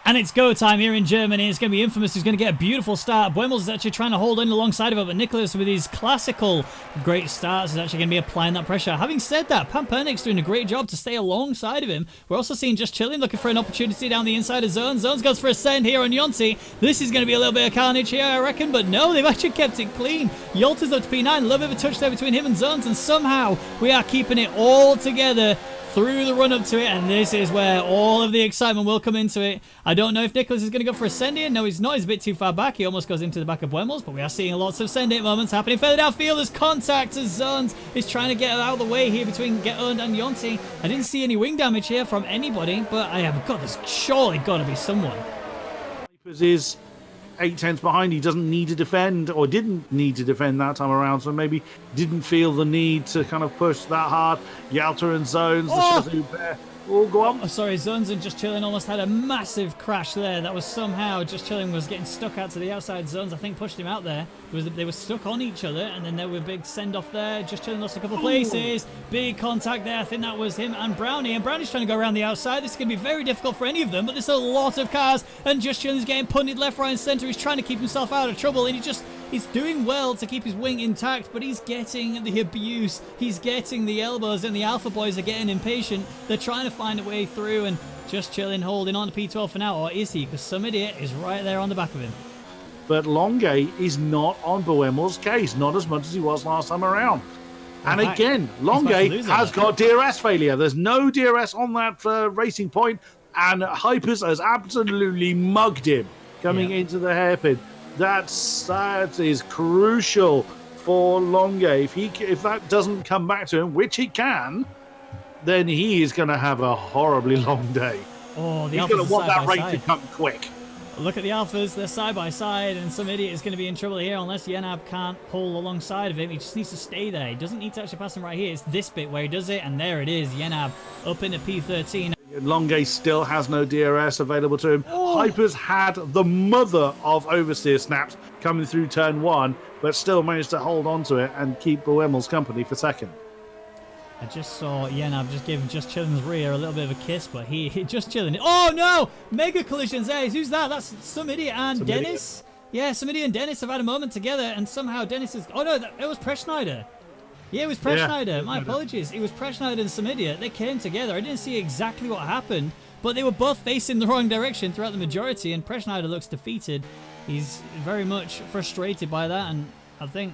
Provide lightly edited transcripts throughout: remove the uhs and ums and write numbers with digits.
And it's go time here in Germany. It's going to be Infamous who's going to get a beautiful start. Buemels is actually trying to hold in alongside of it, but Nicholas with his classical great starts is actually going to be applying that pressure. Having said that, Pampernic's doing a great job to stay alongside of him. We're also seeing Just Chilling looking for an opportunity down the inside of Zones. Zones goes for a send here on Yonti. This is going to be a little bit of carnage here, I reckon, but no, they've actually kept it clean. Yolta's up to P9, a little bit of a touch there between him and Zones, and somehow we are keeping it all together through the run-up to it, and this is where all of the excitement will come into it. I don't know if Nicholas is going to go for a send-in. No, he's not. He's a bit too far back. He almost goes into the back of Buemels, but we are seeing lots of send-in moments happening further downfield as contact as Zones is trying to get out of the way here between Get Owned and Yonti. I didn't see any wing damage here from anybody, but I have got this. Surely got to be someone. Is 8/10 behind. He doesn't need to defend, or didn't need to defend that time around, so maybe didn't feel the need to kind of push that hard. Yalta and Zones, the Shazoo pair. Oh, go on. Oh, sorry, Zones and Just Chilling almost had a massive crash there. That was somehow Just Chilling was getting stuck out to the outside. Zones, I think, pushed him out there. They were stuck on each other, and then there were a big send-off there. Just Chilling lost a couple of places. Big contact there. I think that was him and Brownie. And Brownie's trying to go around the outside. This is going to be very difficult for any of them, but there's a lot of cars, and Just Chilling's getting punted left, right, and centre. He's trying to keep himself out of trouble, and he's doing well to keep his wing intact, but he's getting the abuse. He's getting the elbows, and the Alpha Boys are getting impatient. They're trying to find a way through, and Just Chilling holding on to P12 for now, or is he? Because some idiot is right there on the back of him. But Longue is not on Buemels' case, not as much as he was last time around. And again, Longue has got DRS failure. There's no DRS on that racing point, and Hypers has absolutely mugged him coming into the hairpin. That is crucial for Longue. If that doesn't come back to him, which it can, then he is going to have a horribly long day. Oh, he's going to want that race to come quick. Look at the Alphas, they're side by side, and some idiot is going to be in trouble here unless Yenab can't pull alongside of him. He just needs to stay there. He doesn't need to actually pass him right here. It's this bit where he does it, and there it is. Yenab up into P13. Longue still has no DRS available to him. Hypers had the mother of oversteer snaps coming through turn one, but still managed to hold on to it and keep Buemels company for second. I just saw Yenab just give Just Chilling's rear a little bit of a kiss, but he Just Chilling. Oh no! Mega collisions there. Who's that? That's some idiot and Dennis. Yeah, some idiot and Dennis have had a moment together, and somehow Dennis is. Oh no, it was Preschneider. Yeah, it was Preschneider. My apologies. It was Preschneider and some idiot. They came together. I didn't see exactly what happened, but they were both facing the wrong direction throughout the majority, and Preschneider looks defeated. He's very much frustrated by that, and I think,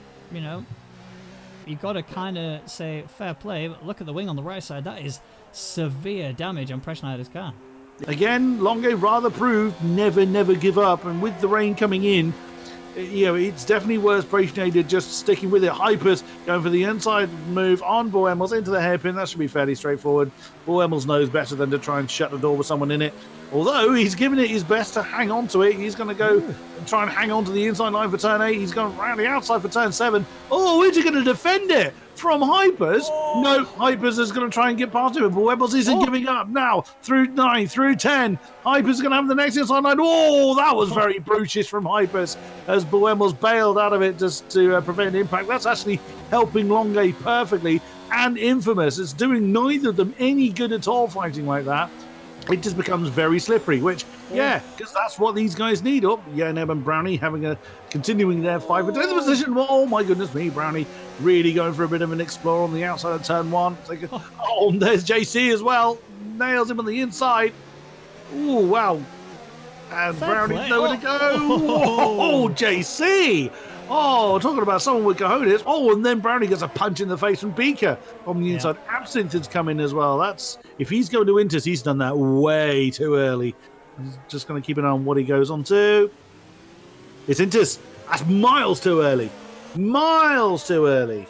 you got to kind of say fair play, but look at the wing on the right side. That is severe damage on Preschneider's car. Again, Longue rather proved never give up, and with the rain coming in, it's definitely worth Preschneider just sticking with it. Hypers going for the inside move on Buemels into the hairpin. That should be fairly straightforward. Buemels knows better than to try and shut the door with someone in it. Although he's given it his best to hang on to it. He's going to go and try and hang on to the inside line for turn 8. He's going around the outside for turn 7. Oh, is he going to defend it from Hypers? No, Hypers is going to try and get past him. But Buemels isn't giving up now. Through 9, through 10. Hypers is going to have the next inside line. Oh, that was very brutish from Hypers as Buemels bailed out of it just to prevent impact. That's actually helping Longue perfectly. And Infamous. It's doing neither of them any good at all fighting like that. It just becomes very slippery, which, because that's what these guys need. Neb and Brownie continuing their fight for 10th position. Oh, my goodness me, Brownie really going for a bit of an explore on the outside of turn 1. And there's JC as well. Nails him on the inside. Oh, wow. And Brownie's nowhere to go. Oh, JC. Oh, talking about someone with cojones. Oh, and then Brownie gets a punch in the face from Beaker on the inside. Absinthe has come in as well. If he's going to Intus, he's done that way too early. He's just going to keep an eye on what he goes on to. It's Intus. That's miles too early. Miles too early.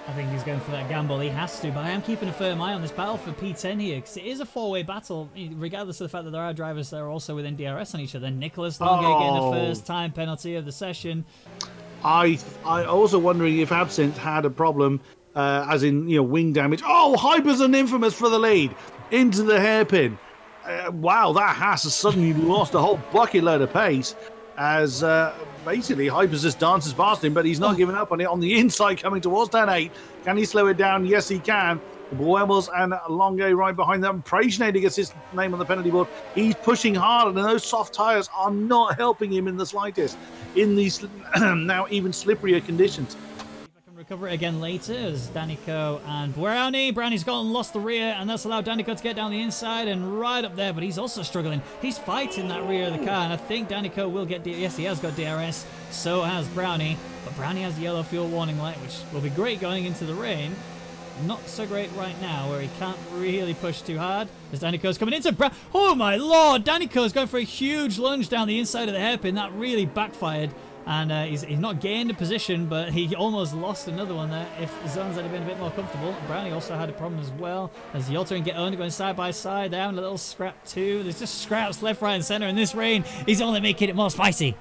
I think he's going for that gamble. He has to, but I am keeping a firm eye on this battle for P10 here, because it is a four-way battle, regardless of the fact that there are drivers that are also within DRS on each other. Nicholas Longue getting the first time penalty of the session. I also wondering if Absinthe had a problem, as in wing damage. Oh, Hypers and Infamous for the lead into the hairpin. Wow, that has suddenly lost a whole bucket load of pace as basically Hypers just dances past him, but he's not giving up on it on the inside coming towards turn 8. Can he slow it down? Yes, he can. Buemos and Longe right behind them. Prejnader gets his name on the penalty board. He's pushing hard, and those soft tyres are not helping him in the slightest in these now even slipperier conditions. Recover it again later as Danico and Brownie's gone, lost the rear, and that's allowed Danico to get down the inside and right up there, but he's also struggling. He's fighting that rear of the car, and I think Danico will get yes, he has got DRS, so has Brownie, but Brownie has the yellow fuel warning light, which will be great going into the rain. Not so great right now, where he can't really push too hard as Danico's coming into oh my lord, Danico's going for a huge lunge down the inside of the hairpin. That really backfired. And he's not gained a position, but he almost lost another one there if the zones had been a bit more comfortable. Brownie also had a problem as well, as Yolter and Get-On going side by side. They're having a little scrap too. There's just scraps left, right, and centre. In this rain, he's only making it more spicy.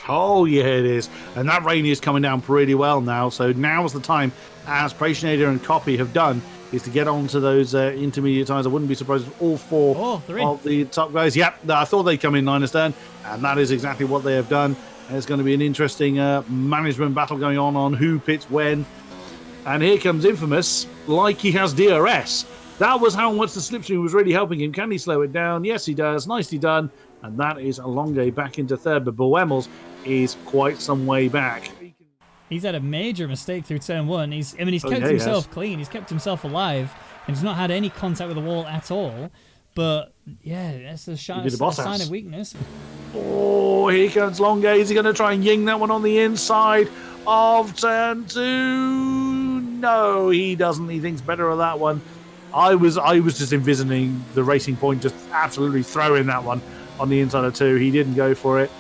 Oh, yeah, it is. And that rain is coming down pretty well now. So now's the time, as Prejnader and Copy have done, is to get onto those intermediate tyres. I wouldn't be surprised if all four of the top guys. Yep, I thought they'd come in line astern, and that is exactly what they have done. There's going to be an interesting management battle going on who pits when. And here comes Infamous, like he has DRS. That was how much the slipstream was really helping him. Can he slow it down? Yes, he does. Nicely done. And that is Longe back into third. But Buemos is quite some way back. He's had a major mistake through turn one. He's kept himself clean. He's kept himself alive. And he's not had any contact with the wall at all. But, yeah, that's a sign of weakness. Oh, here comes Longe. Is he going to try and ying that one on the inside of turn two? No, he doesn't. He thinks better of that one. I was just envisioning the Racing Point just absolutely throwing that one on the inside of two. He didn't go for it.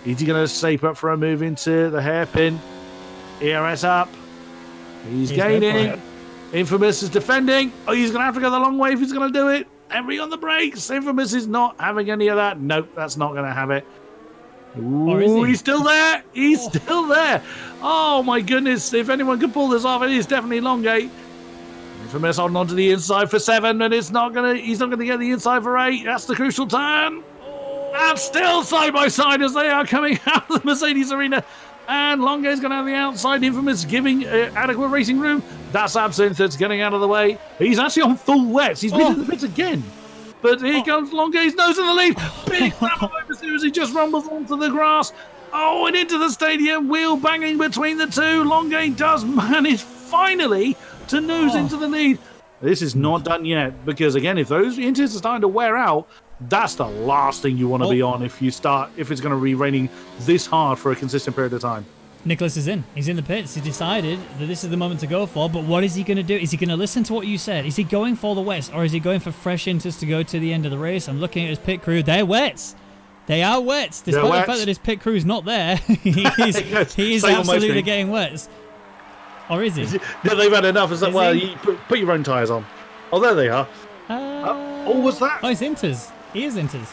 Is he going to shape up for a move into the hairpin? ERS up. He's gaining. Infamous is defending. Oh, he's going to have to go the long way if he's going to do it. Emery on the brakes. Infamous is not having any of that. Nope, that's not going to have it. Ooh, he's still there. He's still there. Oh, my goodness. If anyone could pull this off, it is definitely Longe. Infamous holding on to the inside for 7, and he's not going to get the inside for 8. That's the crucial turn. And still side by side as they are coming out of the Mercedes arena. And Longe's going to have the outside. Infamous giving adequate racing room. That's Absinthe that's getting out of the way. He's actually on full wets. He's been in the pits again. But here comes Longe's nose in the lead. Big battle over as he just rumbles onto the grass. Oh, and into the stadium. Wheel banging between the two. Longe does manage finally to nose into the lead. This is not done yet. Because, again, if those inters are starting to wear out, that's the last thing you want to be on if it's going to be raining this hard for a consistent period of time. Nicholas is in. He's in the pits. He decided that this is the moment to go for, but what is he going to do? Is he going to listen to what you said? Is he going for the wets, or is he going for fresh inters to go to the end of the race? I'm looking at his pit crew. They're wets. They are wets. Despite the fact that his pit crew is not there, he is absolutely getting wets. Or is he? Yeah, they've had enough. Well, you put your own tyres on. Oh, there they are. What's that? Oh, it's inters. He is inters.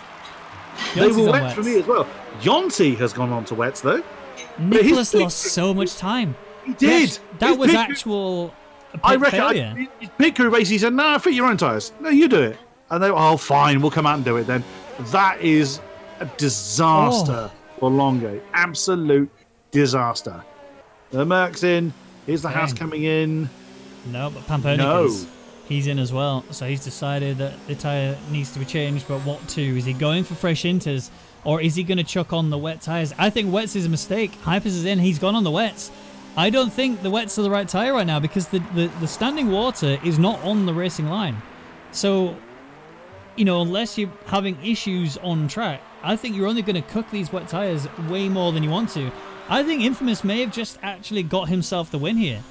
They were wet for me as well. Yonti has gone on to wets, though. Nicholas lost so much time. He did. That was actual pit failure. His pit crew basically said, no, fit your own tyres. No, you do it. And they were, oh, fine, we'll come out and do it then. That is a disaster for Longe. Absolute disaster. The Merc's in. Here's the house coming in. No, but Pampernicus, he's in as well. So he's decided that the tyre needs to be changed, but what to? Is he going for fresh inters? Or is he going to chuck on the wet tyres? I think wets is a mistake. Hypers is in. He's gone on the wets. I don't think the wets are the right tyre right now because the standing water is not on the racing line. So, unless you're having issues on track, I think you're only going to cook these wet tyres way more than you want to. I think Infamous may have just actually got himself the win here.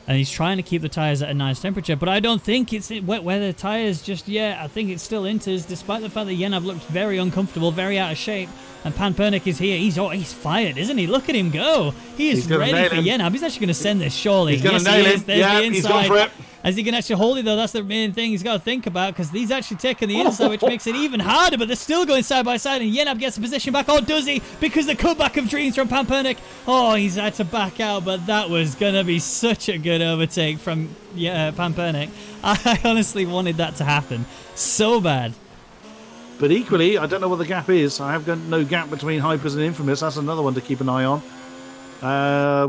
And he's trying to keep the tyres at a nice temperature, but I don't think it's wet weather tyres just yet. I think it's still inters, despite the fact that Yenab looked very uncomfortable, very out of shape. And Panpernik is here. He's fired, isn't he? Look at him go. He is ready for Yenab. He's actually going to send this, surely. He's going to nail him. There's the inside. He's gone for it. As he can actually hold it, though, that's the main thing he's got to think about, because he's actually taking the inside, which makes it even harder, but they're still going side by side, and Yenab gets the position back. Oh, does he? Because the cutback of dreams from Pampernik. Oh, he's had to back out, but that was going to be such a good overtake from Pampernik. I honestly wanted that to happen so bad. But equally, I don't know what the gap is. I have got no gap between Hypers and Infamous. That's another one to keep an eye on.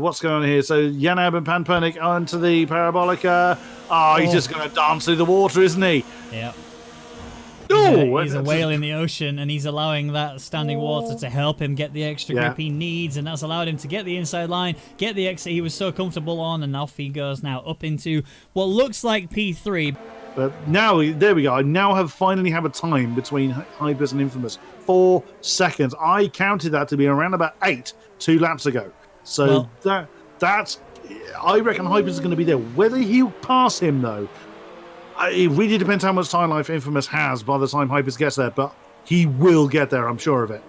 What's going on here? So Yanab and Panpernik onto the Parabolica. Oh, he's just going to dance through the water, isn't he? Yep. No! He's a whale in the ocean, and he's allowing that standing water to help him get the extra grip he needs, and that's allowed him to get the inside line, get the exit he was so comfortable on, and off he goes now up into what looks like P3. But now, there we go. I now finally have a time between Hypers and Infamous. 4 seconds. I counted that to be around about 8 2 laps ago. So that's... I reckon Hypers is going to be there. Whether he'll pass him, though, it really depends how much time life Infamous has by the time Hypers gets there, but he will get there, I'm sure of it.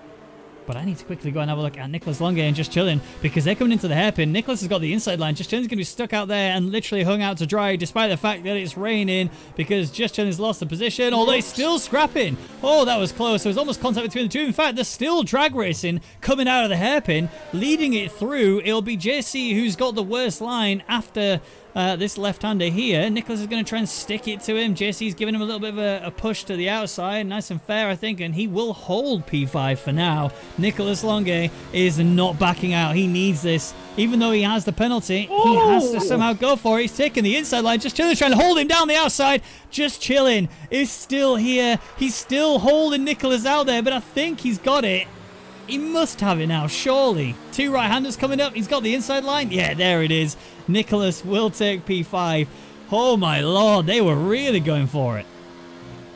But I need to quickly go and have a look at Nicholas Longe and Just Chillin', because they're coming into the hairpin. Nicholas has got the inside line. Just Chillin's going to be stuck out there and literally hung out to dry, despite the fact that it's raining, because Just Chillin's lost the position, although he's still scrapping. Oh, that was close. There was almost contact between the two. In fact, they're still drag racing coming out of the hairpin, leading it through. It'll be JC who's got the worst line after this left-hander here. Nicholas is going to try and stick it to him. JC's giving him a little bit of a push to the outside. Nice and fair, I think, and he will hold P5 for now. Nicholas Longe is not backing out. He needs this. Even though he has the penalty, he has to somehow go for it. He's taking the inside line. Just Chillin' trying to hold him down the outside. Just Chillin' is still here. He's still holding Nicholas out there, but I think he's got it. He must have it now, surely. 2 right-handers coming up. He's got the inside line. Yeah, there it is. Nicholas will take P5. Oh, my Lord. They were really going for it.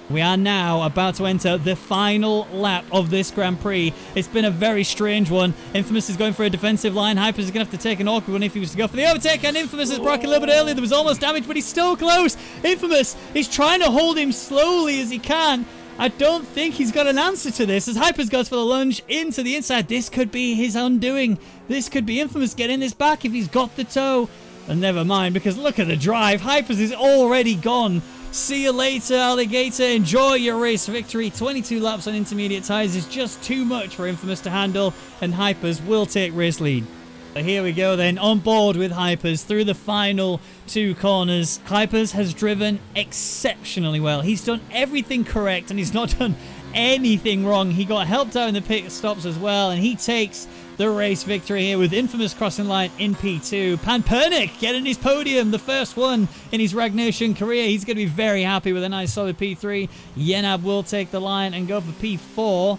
We are now about to enter the final lap of this Grand Prix. It's been a very strange one. Infamous is going for a defensive line. Hypers is going to have to take an awkward one if he was to go for the overtake. And Infamous is broken a little bit earlier. There was almost damage, but he's still close. Infamous is trying to hold him slowly as he can. I don't think he's got an answer to this as Hypers goes for the lunge into the inside. This could be his undoing. This could be Infamous getting this back if he's got the toe. And never mind, because look at the drive. Hypers is already gone. See you later, Alligator. Enjoy your race victory. 22 laps on intermediate tyres is just too much for Infamous to handle, and Hypers will take race lead. Here we go then, on board with Hypers through the final 2 corners. Hypers has driven exceptionally well. He's done everything correct and he's not done anything wrong. He got helped out in the pit stops as well, and he takes the race victory here with Infamous crossing line in P2. Panpernik getting his podium, the first one in his Rwagnation career. He's going to be very happy with a nice solid P3. Yenab will take the line and go for P4.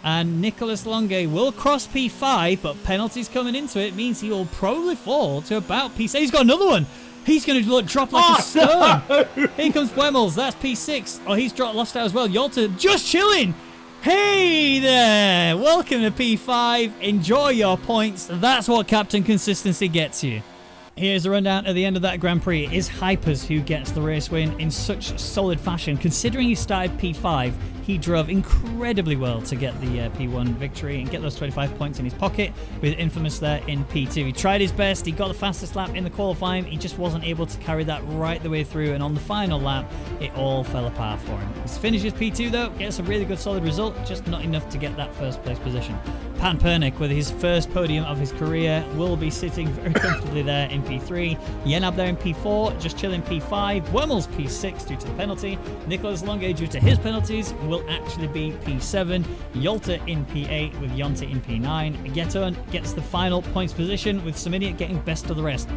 And Nicholas Longe will cross P5, but penalties coming into it means he will probably fall to about P6. He's got another one. He's going to drop like a stone. No. Here comes Wemmels. That's P6. Oh, he's lost out as well. Yalta Just Chilling. Hey there. Welcome to P5. Enjoy your points. That's what Captain Consistency gets you. Here's a rundown at the end of that Grand Prix. It is Hypers who gets the race win in such solid fashion. Considering he started P5, he drove incredibly well to get the P1 victory and get those 25 points in his pocket, with Infamous there in P2. He tried his best. He got the fastest lap in the qualifying. He just wasn't able to carry that right the way through, and on the final lap, it all fell apart for him. He finishes P2 though, gets a really good solid result, just not enough to get that first place position. Panpernik, with his first podium of his career, will be sitting very comfortably there in P3. Yenab there in P4, Just Chilling P5, Wemmels P6 due to the penalty. Nicholas Longe, due to his penalties, will actually be P7. Yalta in P8 with Yonta in P9. Geton gets the final points position, with Samidiot getting best of the rest.